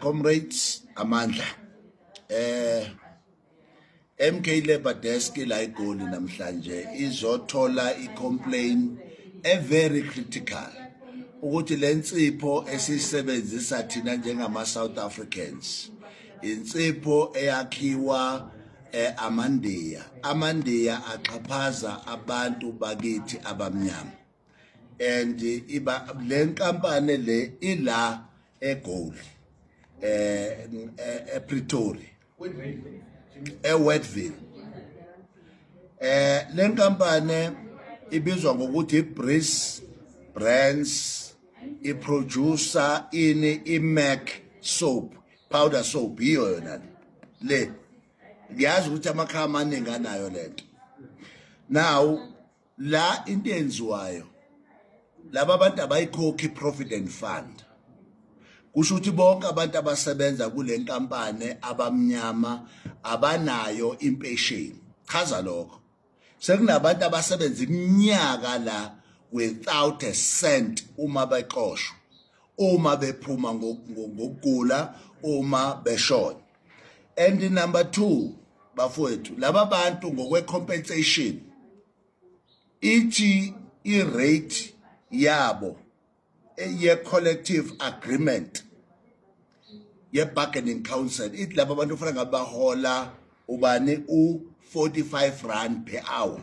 Comrades amandla MK Labor Desk la igoli namhlanje izothola icomplaint very critical ukuthi lensipho esisebenzisa thina njengama South Africans insipho eyakhiwa amandiya axhaphaza abantu bakithi abamnyama and le nkampani le ila eGoli Pretoria eWhetville le nkampani ibizwa ngokuthi iBreeze Brands iproducer iMac soap powder soap iyo yona le ngiyazi ukuthi amakhaya amaningi anayo lento now la into enziwayo laba abantu abayikhokhi provident fund kusho ukuthi bonke abantu abasebenza kule nkampani abamnyama abanayo impesheni chaza lokho sekunabantu abasebenza iminyaka la without a cent uma beqoshwa uma bephuma ngokugula uma beshona and number 2 bafowethu laba bantu ngokwe compensation ithi irate yabo ye collective agreement ye bargaining council ithi laba bantu kufanele ngabahola ubani u45 rand per hour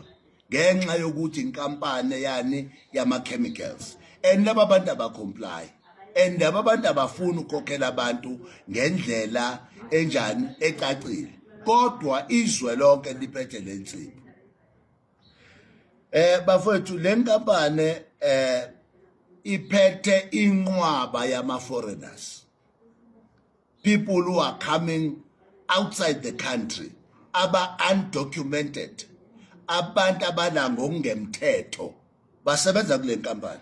ngenxa yokuthi inkampani yani yama chemicals and laba bantu abacomply and laba bantu abafuna ukukhokhela abantu ngendlela enjani ecacile kodwa izwe lonke liphethe lensipho bafowethu le nkampani iphethe inqwaba yama foreigners people who are coming outside the country aba undocumented abantu abana ngokungemthetho basebenza kule nkampani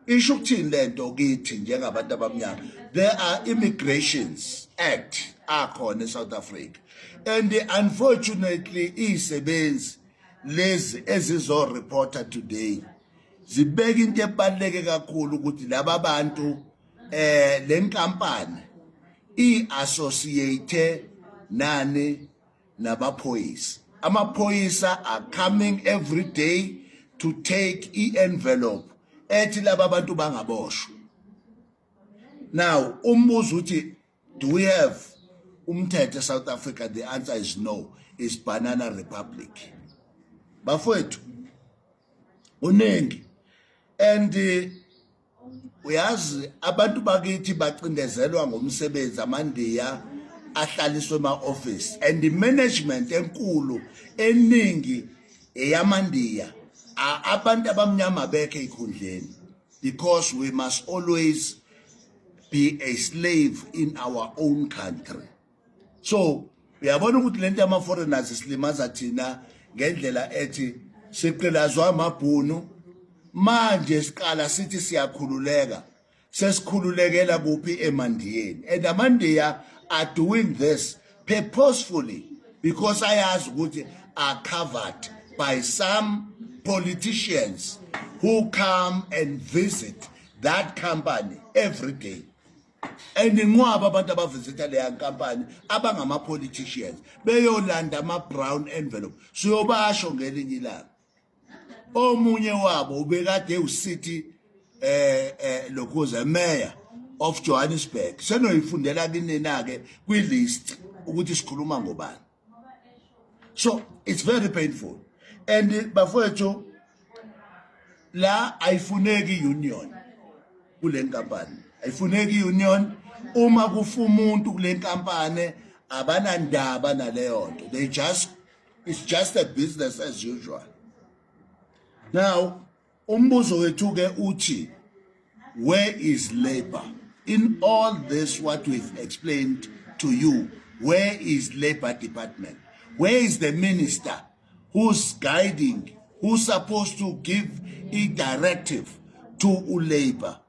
isho ukuthini lento kithi njengabantu abamnyama there are immigrations act akhona eSouth Africa and unfortunately isebenzi lezi ezizo reporter today zibeka into ebaleke kakhulu ukuthi laba bantu le nkampani associate nani nabaphoyisa amaphoyisa are coming every day to take envelope ethi laba bantu bangaboshwa now umbuzo uthi do we have umthetho South Africa the answer is no is banana republic bafowethu unengi and uyazi abantu bakithi bacindezelwa ngomsebenzi amandiya ahlaliswe ema-office and the management enkulu eningi eyamandiya abantu abamnyama bekhe ikhundleni because we must always be a slave in our own country so uyabona ukuthi lento yama-foreigners isilimaza thina ngendlela ethi siqilazwa amabhunu manje siqala sithi siyakhululeka sesikhululekela kuphi emandiyeni and amandiya are doing this purposefully because ayazi ukuthi are covered by some politicians who come and visit that company every day and inqwaba abantu abavisita leya nkampani abangama politicians beyolanda ama brown envelope siyobasho ngelinye ilanga omunye wabo ubekade ucity lokuza mayor of Johannesburg senoyifundela kinina ke kwilist ukuthi sikhuluma ngobani so it's very painful and bafowethu la ayifuneki union kule nkampani ayifuneki union uma kufa umuntu kule nkampani abanandaba naleyo nto it's just a business as usual now umbuzo wethu ke uthi where is labor in all this what we've explained to you where is labor department where is the minister who's guiding who's supposed to give a directive to labor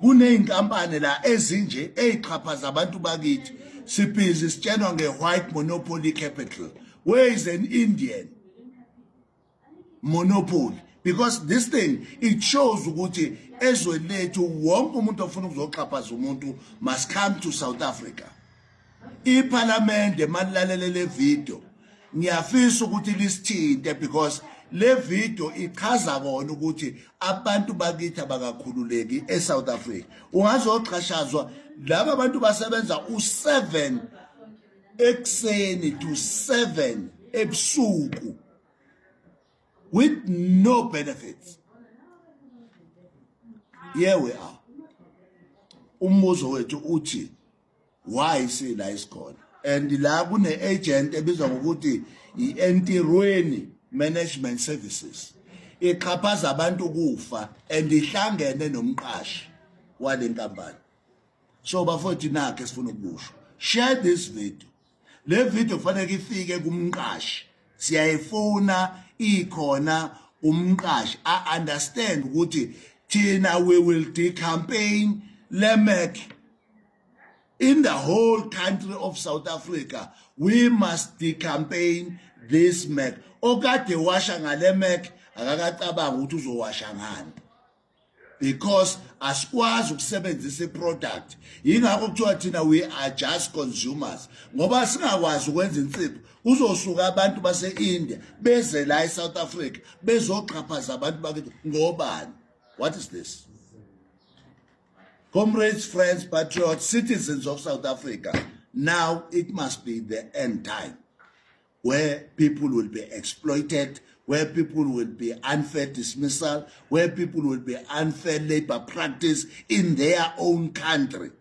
kuneyinkampani la ezinje eziqhaphaza abantu bakithi sibhizi sitshenwa nge-white monopoly capital where is an Indian monopoly because this thing, it shows ukuthi ezweni lethu wonke umuntu ofuna ukuzoxhaphaza umuntu must come to South Africa. iParliament emalilalele le video ngiyafisa ukuthi lisithinte because le video ichaza kona ukuthi abantu bakithi abakakhululeki eSouth Africa. Ungazoxhashazwa laba abantu basebenza u7 ekseni to 7 ebusuku with no benefits. Here we are. Umbuzo wethu uthi why sila isikhona, and la kune agent ebizwa ngokuthi i-Anti-Rweni Management Services iqhaphaza abantu ukufa and ihlangene nomqashi wale nkampani. So bafowethu nakhe sifuna ukusho, share this video. Le video kufanele ifike kumqashi, siyayifuna ikhona umqashi I understand ukuthi thina we will decampaign lemek in the whole country of South Africa. We must decampaign this Mac. Okade washa ngale Mac akakacabanga ukuthi uzowasha ngani, because asikwazi ukusebenzisa iproduct. Yingakho kuthiwa thina we are just consumers, ngoba singakwazi ukwenza insipho kuzosuka abantu base-India beze la eSouth Africa bezoxhaphaza abantu bakithi ngobani. What is this? Comrades, friends, patriots, citizens of South Africa, now it must be the end time where people will be exploited, where people will be unfair dismissal, where people will be unfair labor practice in their own country.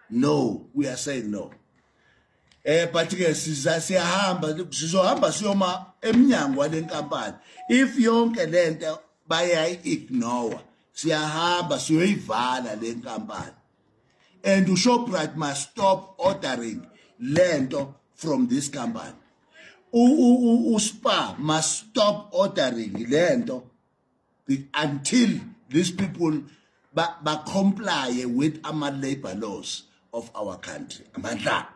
No, we are saying no. But sizohamba siyoma emnyango wale nkampani. If yonke lento bayayi-ignore, siyahamba siyoyivala le nkampani, and uShoprite must stop ordering lento from this company. USPA must stop ordering lento until these people comply with our labor laws of our country. Amandla.